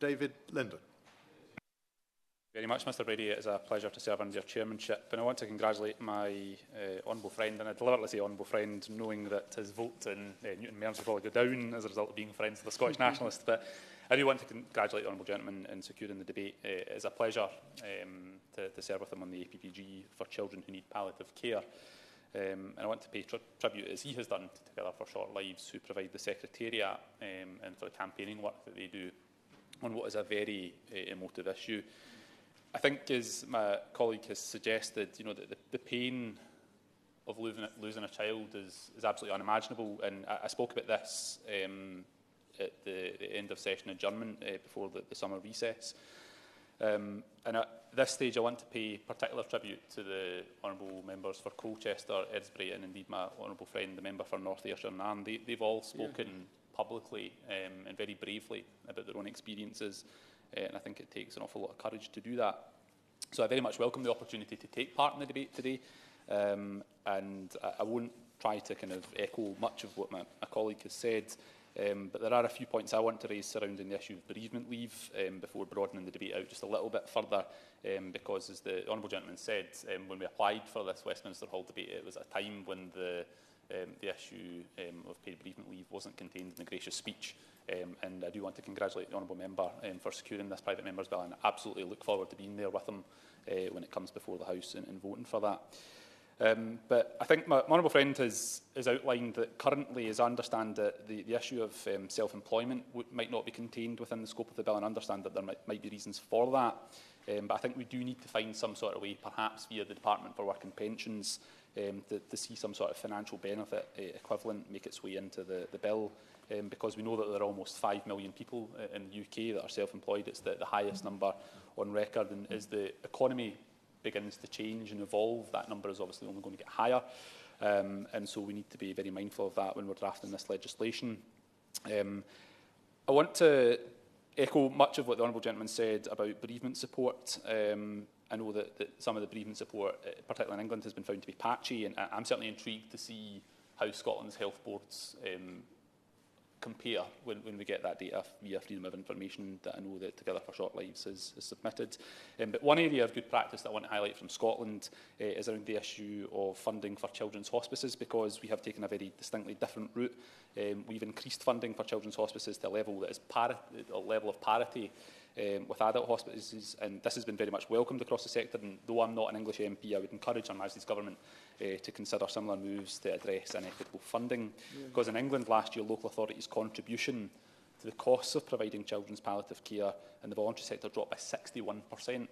David Linden. Very much, Mr Brady. It is a pleasure to serve under your chairmanship, and I want to congratulate my honourable friend, and I deliberately say honourable friend, knowing that his vote in Newton Mearns will probably go down as a result of being friends with the Scottish Nationalist. But I do want to congratulate the honourable gentleman in securing the debate. It is a pleasure to serve with him on the APPG for children who need palliative care. And I want to pay tribute, as he has done, to Together for Short Lives, who provide the Secretariat and for the campaigning work that they do on what is a very emotive issue. I think, as my colleague has suggested, you know, the pain of losing a child is absolutely unimaginable. And I spoke about this at the end of session adjournment before the summer recess. And at this stage, I want to pay particular tribute to the honourable members for Colchester, Edsbury, and indeed my honourable friend, the member for North Ayrshire and Nairn. They've all spoken publicly and very bravely about their own experiences. And I think it takes an awful lot of courage to do that. So I very much welcome the opportunity to take part in the debate today, and I won't try to kind of echo much of what my colleague has said, but there are a few points I want to raise surrounding the issue of bereavement leave before broadening the debate out just a little bit further, because, as the honourable gentleman said, when we applied for this Westminster Hall debate, it was at a time when the issue of paid bereavement leave wasn't contained in the gracious speech. And I do want to congratulate the honourable member for securing this private member's bill, and I absolutely look forward to being there with him when it comes before the House and voting for that. But I think my honourable friend has outlined that currently, as I understand it, the issue of self-employment might not be contained within the scope of the bill, and I understand that there might be reasons for that. But I think we do need to find some sort of way, perhaps via the Department for Work and Pensions, to see some sort of financial benefit equivalent make its way into the bill. Because we know that there are almost 5 million people in the UK that are self-employed. It's the highest number on record, and as the economy begins to change and evolve, that number is obviously only going to get higher. And so we need to be very mindful of that when we're drafting this legislation. I want to echo much of what the honourable gentleman said about bereavement support. I know that some of the bereavement support, particularly in England, has been found to be patchy, and I'm certainly intrigued to see how Scotland's health boards compare when we get that data via Freedom of Information that I know that Together for Short Lives has submitted. But one area of good practice that I want to highlight from Scotland is around the issue of funding for children's hospices, because we have taken a very distinctly different route. We've increased funding for children's hospices to a level that is a level of parity with adult hospices, and this has been very much welcomed across the sector. And though I'm not an English MP, I would encourage Her Majesty's Government to consider similar moves to address inequitable funding. Because in England last year, local authorities' contribution to the costs of providing children's palliative care in the voluntary sector dropped by 61%,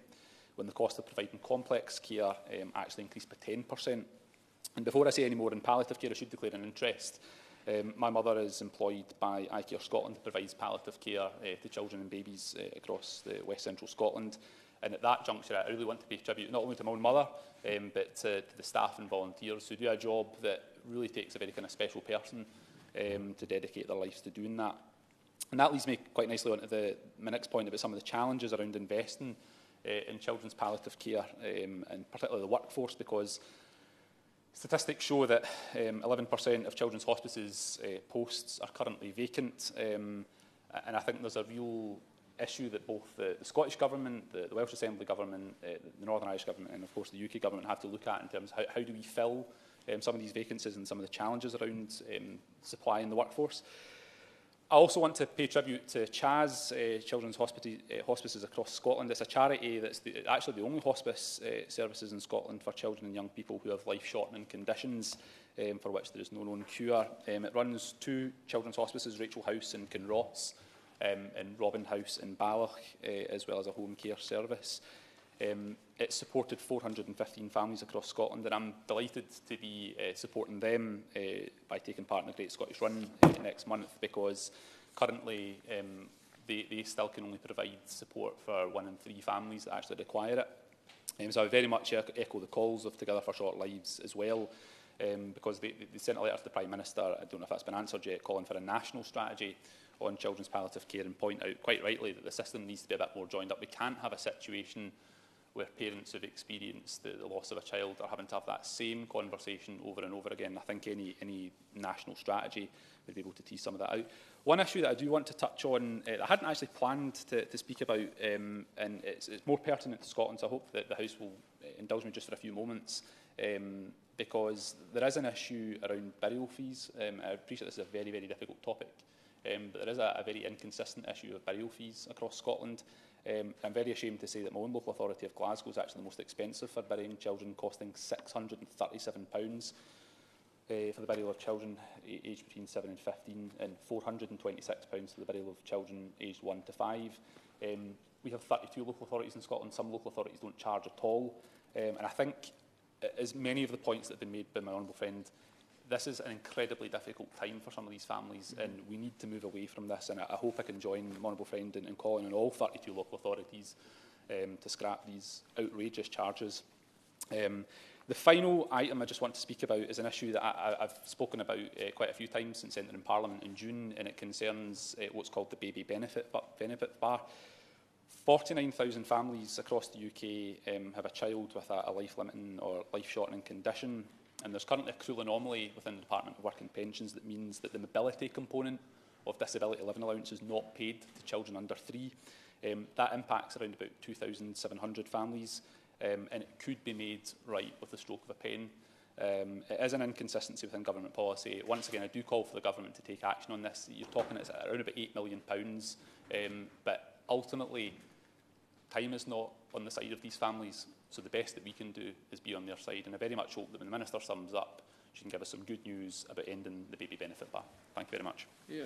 when the cost of providing complex care actually increased by 10%. And before I say any more on palliative care, I should declare an interest. My mother is employed by iCare Scotland, who provides palliative care to children and babies across the West Central Scotland. And at that juncture, I really want to pay tribute not only to my own mother, but to the staff and volunteers who do a job that really takes a very kind of special person to dedicate their lives to doing that. And that leads me quite nicely on to my next point about some of the challenges around investing in children's palliative care, and particularly the workforce, because statistics show that 11% of children's hospices posts are currently vacant, and I think there's a real issue that both the Scottish Government, the Welsh Assembly Government, the Northern Irish Government, and of course the UK Government have to look at in terms of how do we fill some of these vacancies and some of the challenges around supplying the workforce. I also want to pay tribute to CHAS, Children's Hospices across Scotland. It's a charity that's actually the only hospice services in Scotland for children and young people who have life-shortening conditions for which there is no known cure. It runs 2 children's hospices, Rachel House in Kinross and Robin House in Balloch, as well as a home care service. It supported 415 families across Scotland, and I'm delighted to be supporting them by taking part in the Great Scottish Run next month, because currently they still can only provide support for 1 in 3 families that actually require it. So I very much echo the calls of Together for Short Lives as well, because they sent a letter to the Prime Minister, I don't know if that's been answered yet, calling for a national strategy on children's palliative care, and point out quite rightly that the system needs to be a bit more joined up. We can't have a situation where parents who've experienced the loss of a child are having to have that same conversation over and over again. I think any national strategy would be able to tease some of that out. One issue that I do want to touch on, I hadn't actually planned to speak about, and it's more pertinent to Scotland, so I hope that the House will indulge me just for a few moments, because there is an issue around burial fees. I appreciate this is a very, very difficult topic, but there is a very inconsistent issue of burial fees across Scotland. I'm very ashamed to say that my own local authority of Glasgow is actually the most expensive for burying children, costing £637. For the burial of children aged between 7 and 15, and £426 for the burial of children aged 1 to 5. We have 32 local authorities in Scotland. Some local authorities don't charge at all. And I think, as many of the points that have been made by my honourable friend, this is an incredibly difficult time for some of these families, and we need to move away from this. And I hope I can join my honourable friend in calling on all 32 local authorities to scrap these outrageous charges. The final item I just want to speak about is an issue that I've spoken about quite a few times since entering Parliament in June, and it concerns what's called the baby benefit bar. 49,000 families across the UK have a child with a life-limiting or life-shortening condition, and there's currently a cruel anomaly within the Department of Work and Pensions that means that the mobility component of disability living allowance is not paid to children under 3. That impacts around about 2,700 families. And it could be made right with the stroke of a pen. It is an inconsistency within government policy. Once again, I do call for the government to take action on this. You're talking it's around about £8 million, but ultimately, time is not on the side of these families, so the best that we can do is be on their side. And I very much hope that when the Minister sums up, she can give us some good news about ending the baby benefit bar. Thank you very much. Yeah.